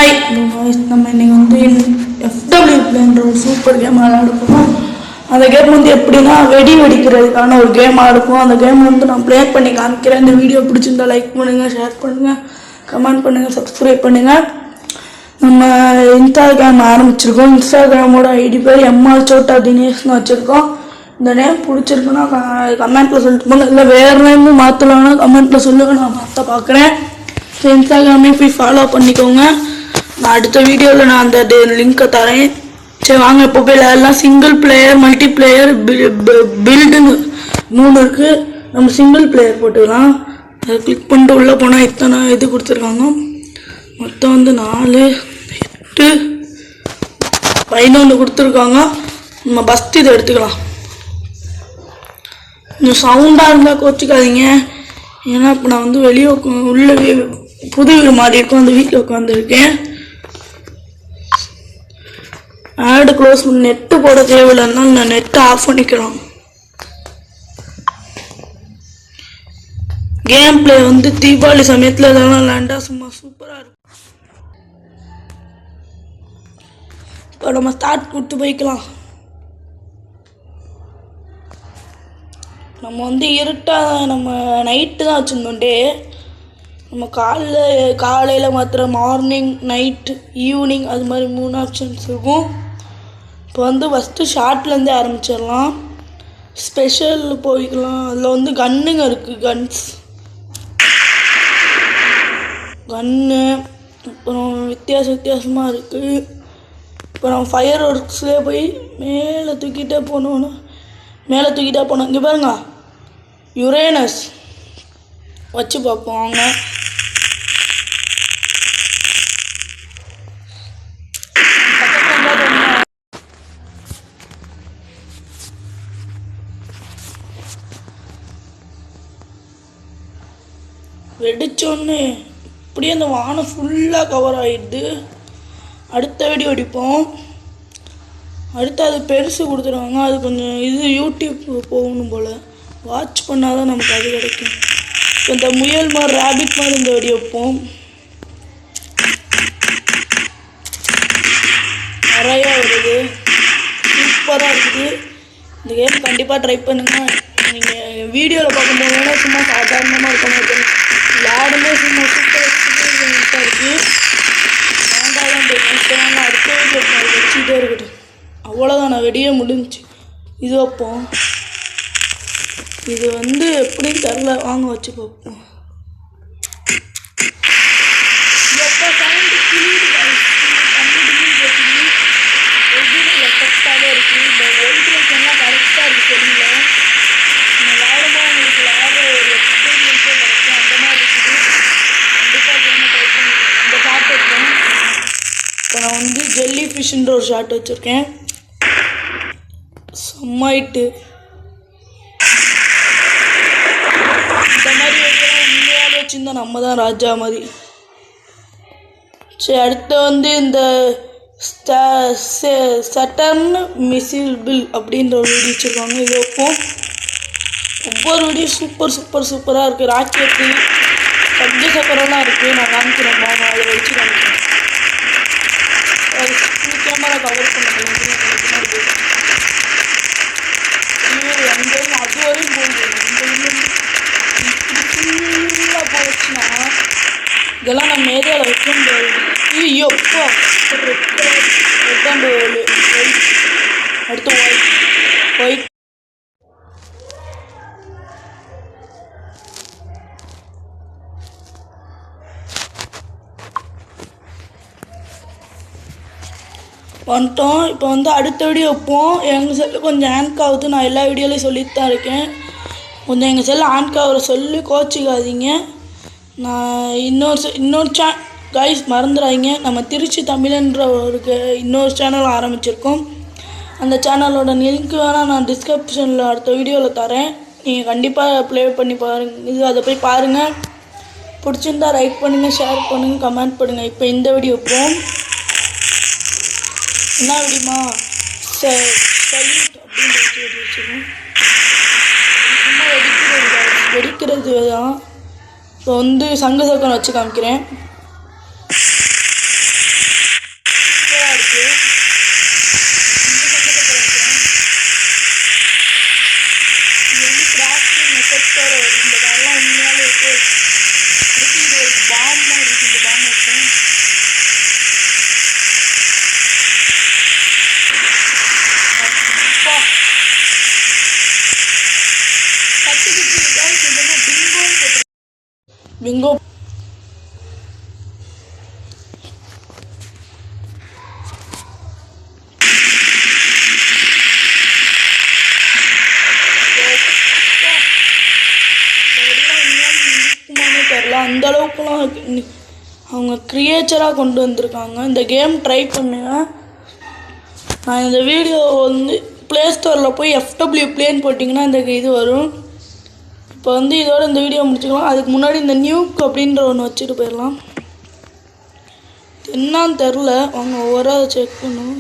Hi நம்ம இன்னைக்கு வந்து FW பிளேன்ற ஒரு சூப்பர் கேம் விளையாடுவோம். அந்த கேம் வந்து எப்படின்னா வெடிக்கிறதுக்கான ஒரு கேமாக இருக்கும். அந்த கேம் வந்து நான் ப்ளே பண்ணி காமிக்கிறேன். இந்த வீடியோ பிடிச்சிருந்தா லைக் பண்ணுங்கள், ஷேர் பண்ணுங்கள், கமெண்ட் பண்ணுங்கள், சப்ஸ்கிரைப் பண்ணுங்கள். நம்ம இன்ஸ்டாகிராம் ஆரம்பிச்சிருக்கோம். இன்ஸ்டாகிராமோட ஐடி பேர் MR சோட்டா தினேஷ்னு வச்சுருக்கோம். இந்த நேம் பிடிச்சிருக்குன்னா கமெண்ட்டில் சொல்லிட்டு போங்க. இல்லை வேறு நேமும் மாற்றலாம்னா கமெண்ட்டில் சொல்லுங்கள், நான் மாற்ற பார்க்குறேன். ஸோ இன்ஸ்டாகிராமே போய் ஃபாலோ பண்ணிக்கோங்க. நான் அடுத்த வீடியோவில் நான் அந்த லிங்க்கை தரேன். சரி வாங்க இப்போ போய் எல்லாம் சிங்கிள் பிளேயர், மல்டி பிளேயர், பில்டுன்னு 3 இருக்குது. நம்ம சிங்கிள் பிளேயர் போட்டுக்கலாம். அதை கிளிக் பண்ணிட்டு உள்ளே போனால் இத்தனை இது கொடுத்துருக்காங்க. மொத்தம் வந்து 4, 8, 11 கொடுத்துருக்காங்க. நம்ம ஃபஸ்ட்டு இதை எடுத்துக்கலாம். கொஞ்சம் சவுண்டாக இருந்தால் கோச்சிக்காதீங்க. ஏன்னா இப்போ நான் வந்து வெளியே உள்ள புது வீடு மாதிரி இருக்கும், அந்த வீட்டில் உட்காந்துருக்கேன். ஆடு க்ளோஸ் பண்ணி நெட்டு போட தேவையில்லைன்னா நான் நெட்டை ஆஃப் பண்ணிக்கலாம். கேம் பிளே வந்து தீபாவளி சமயத்தில் இதெல்லாம் விளாண்டா சும்மா சூப்பராக இருக்கும். இப்போ நம்ம ஸ்டார்ட் கொடுத்து போய்க்கலாம். நம்ம வந்து இருட்டாக நம்ம நைட்டு தான் வச்சுருந்தோம். நம்ம காலையில் மாத்திரம் மார்னிங், நைட்டு, ஈவினிங் அது மாதிரி 3 ஆப்ஷன்ஸ் இருக்கும். இப்போ வந்து ஃபஸ்ட்டு ஷார்ட்லேருந்தே ஆரம்பிச்சிடலாம். ஸ்பெஷல் போய்க்கலாம். அதில் வந்து கன்னுங்க இருக்குது, கன்னு அப்புறம் வித்தியாசமாக இருக்குது. இப்போ நம்ம ஃபயர் ஒர்க்ஸ்லேயே போய் மேலே தூக்கிட்டே போனோம். இங்கே பாருங்க, யுரேனஸ் வச்சு பார்ப்போம் வாங்க. வெடிச்சோன்னு இப்படியே அந்த வானம் ஃபுல்லாக கவர் ஆகிடுது. அடுத்த வெடி வெடிப்போம். அடுத்து அது பெருசு கொடுத்துருவாங்க. அது கொஞ்சம் இது யூடியூப் போகணும் போல், வாட்ச் பண்ணால் தான் நமக்கு அது கிடைக்கும். இப்போ இந்த முயல் மாதிரி ரேபிட் மாதிரி இந்த வெடி வைப்போம். நிறையா வருது, சூப்பராக இருக்குது. இந்த கேம் கண்டிப்பாக ட்ரை பண்ணுங்கள். நீங்கள் வீடியோவில் பார்க்கும்போது சும்மா சாதாரணமாக இருக்க மாட்டேங்க, விளையாடுமே சும்மா சூப்பராக இருக்குது. வேண்டாம் தெரியும், அடுத்த வீடியோ வச்சுக்கிட்டே இருக்கட்டும். அவ்வளோதான், நான் வெடியே முடிஞ்சிச்சு. இது வைப்போம். இது வந்து எப்படின்னு தெரில, வாங்க வச்சு பார்ப்போம். எஃபெக்டாகவே இருக்குது. இந்த ஒயிட்லாம் கரெக்டாக இருக்குது. தெரியல, நம்ம விளையாடும்போது உங்களுக்கு விளையாட ஒரு எக்ஸ்பீரியன்ஸே கிடைக்கும். அந்த மாதிரி இருக்குது. கண்டிப்பாக கேமை ட்ரை பண்ணி இந்த ஷார்ட் வைப்பேன். இப்போ நான் வந்து ஜெல்லி ஃபிஷ்ன்ற ஒரு ஷார்ட் வச்சுருக்கேன். செம்மாயிட்டு இந்த மாதிரி உண்மையாலே வச்சுருந்தா நம்ம தான் ராஜா மாதிரி. சரி, அடுத்து வந்து இந்த சட்டன் மிசில் பில் அப்படின்ற ஒரு வீடியோ வச்சுருக்காங்க. இது வைப்போம். ஒவ்வொரு வீடியோ சூப்பராக இருக்குது. ராக்கெட்டு, பஞ்ச சக்கரம்லாம் இருக்குது. நான் காமிக்கிறேன், மாமா அதை வச்சு காமிக்கிறேன். கேமரா கவர் பண்ண அது வரையும் போகுது. இந்த ஃபுல்லாக போச்சுன்னா இதெல்லாம் நம்ம ஏரியாவில் வைக்க முடியாது. ஐயோப்பா, அடுத்து ஒயிட் வந்துட்டோம். இப்போ வந்து அடுத்த வீடியோ வைப்போம். எங்கள் செல்லு கொஞ்சம் ஹேங்க் ஆகுது. நான் எல்லா வீடியோலையும் சொல்லிட்டு தான் இருக்கேன். கொஞ்சம் எங்கள் செல்லு ஹேங்க் ஆகிற சொல்லி கோச்சிக்காதீங்க. நான் இன்னொரு கைஸ் மறந்துடாதீங்க, நம்ம திருச்சி தமிழன்ற ஒரு இன்னொரு சேனல் ஆரம்பிச்சிருக்கோம். அந்த சேனலோட லிங்க் வேணால் நான் டிஸ்கிரிப்ஷனில் அடுத்த வீடியோவில் தரேன். நீங்கள் கண்டிப்பாக ப்ளே பண்ணி பாருங்கள். அதை போய் பாருங்கள். பிடிச்சிருந்தா லைக் பண்ணுங்கள், ஷேர் பண்ணுங்கள், கமெண்ட் பண்ணுங்கள். இப்போ இந்த வீடியோ வைப்போம். என்ன விடியுமா சல்யூட் அப்படின்னு வச்சுருக்கோம். சும்மா வெடிக்கிறது தான். இப்போ வந்து சங்கு சக்கரம் வச்சு காமிக்கிறேன். பிங்கோ தெரில, அந்த அளவுக்குலாம் அவங்க கிரியேச்சராக கொண்டு வந்திருக்காங்க. இந்த கேம் ட்ரை பண்ணுங்க. நான் இந்த வீடியோ வந்து ப்ளே ஸ்டோரில் போய் FW பிளேன்னு போட்டிங்கன்னா இந்த இது வரும். இப்போ வந்து இதோட இந்த வீடியோ முடிச்சுக்கலாம். அதுக்கு முன்னாடி இந்த நியூக் அப்படின்ற ஒன்று வச்சுட்டு போயிடலாம். என்னான்னு தெரில, அவங்க ஒவ்வொரு செக் பண்ணும்.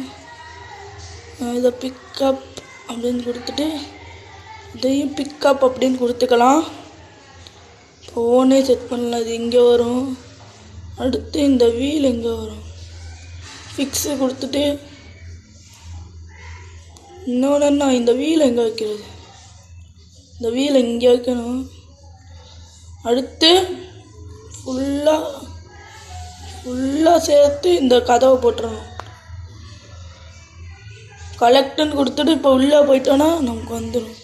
இதை பிக்கப் அப்படின்னு கொடுத்துட்டு இதையும் பிக்கப் அப்படின்னு கொடுத்துக்கலாம். ஃபோனே செட் பண்ணல, அது இங்கே வரும். அடுத்து இந்த வீல் எங்கே வரும், ஃபிக்ஸு கொடுத்துட்டு இன்னொன்று இந்த வீல் எங்கே வைக்கிறது, இந்த வீல் இங்கே வைக்கணும். அடுத்து ஃபுல்லாக சேர்த்து இந்த கதவை போட்டுறணும். கலெக்டுன்னு கொடுத்துட்டு இப்போ உள்ளே போயிட்டோன்னா நமக்கு வந்துடும்.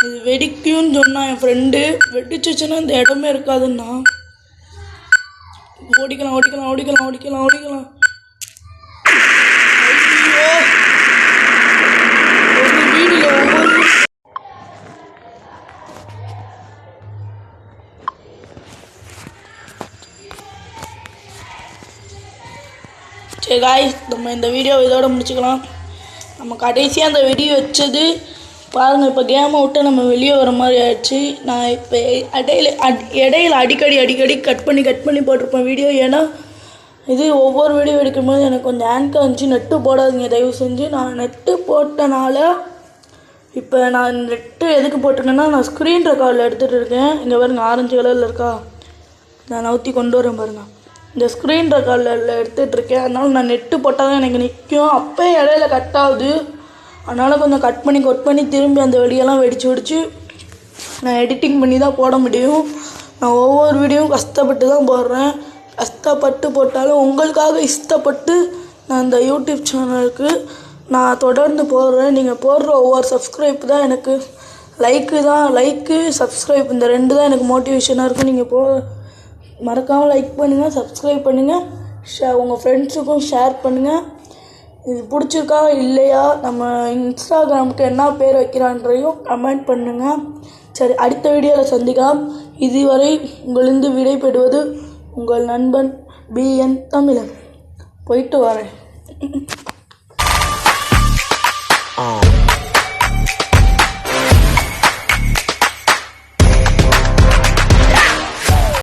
இது வெடிக்கும்னு சொன்னான் என் ஃப்ரெண்டு. வெடிச்சிச்சுன்னா இந்த இடமே இருக்காதுன்னா. ஓடிக்கலாம் ஓடிக்கலாம் ஓடிக்கலாம் ஓடிக்கலாம் ஓடிக்கலாம். வீடில் ஒவ்வொரு சரி காய்ஸ், நம்ம இந்த வீடியோ இதோட முடிச்சுக்கலாம். நம்ம கடைசியாக அந்த வெடி வச்சது பாருங்கள். இப்போ கேமை விட்டு நம்ம வெளியே வர மாதிரி ஆயிடுச்சு. நான் இப்போ இடையில அடிக்கடி கட் பண்ணி போட்டிருப்பேன் வீடியோ. ஏன்னா இது ஒவ்வொரு வீடியோ எடுக்கும்போது எனக்கு கொஞ்சம் ஹேங்காக இருந்துச்சு. நெட்டு போடாதீங்க தயவு செஞ்சு. நான் நெட்டு போட்டனால இப்போ நான் நெட்டு எதுக்கு போட்டிருக்கேன்னா, நான் ஸ்க்ரீன் ரெக்கார்டில் எடுத்துகிட்டு இருக்கேன். இங்கே பாருங்கள், ஆரஞ்சு கலரில் இருக்கா, நான் நவுத்தி கொண்டு வரேன் பாருங்கள். இந்த ஸ்க்ரீன் ரெக்கார்டில் எடுத்துகிட்ருக்கேன். அதனால் நான் நெட்டு போட்டால் தான் எனக்கு நிற்கும். அப்போ இடையில கட் ஆகுது. அதனால் கொஞ்சம் கட் பண்ணி திரும்பி அந்த வெடியெல்லாம் வெடிச்சு நான் எடிட்டிங் பண்ணி தான் போட முடியும். நான் ஒவ்வொரு வீடியோவும் கஷ்டப்பட்டு தான் போடுறேன். கஷ்டப்பட்டு போட்டாலும் உங்களுக்காக இஷ்டப்பட்டு நான் இந்த யூடியூப் சேனலுக்கு நான் தொடர்ந்து போடுறேன். நீங்கள் போடுற ஒவ்வொரு சப்ஸ்கிரைப் தான் எனக்கு லைக்கு சப்ஸ்கிரைப் இந்த 2 தான் எனக்கு மோட்டிவேஷனாக இருக்கும். நீங்கள் மறக்காமல் லைக் பண்ணுங்கள், சப்ஸ்கிரைப் பண்ணுங்கள், உங்கள் ஃப்ரெண்ட்ஸுக்கும் ஷேர் பண்ணுங்கள். இது பிடிச்சிருக்கா இல்லையா, நம்ம இன்ஸ்டாகிராமுக்கு என்ன பேர் வைக்கிறான்றதையும் கமெண்ட் பண்ணுங்கள். சரி, அடுத்த வீடியோவில் சந்திக்கலாம். இதுவரை உங்களிருந்து விடைபெறுவது உங்கள் நண்பன் BN தமிழன். போயிட்டு வரேன்.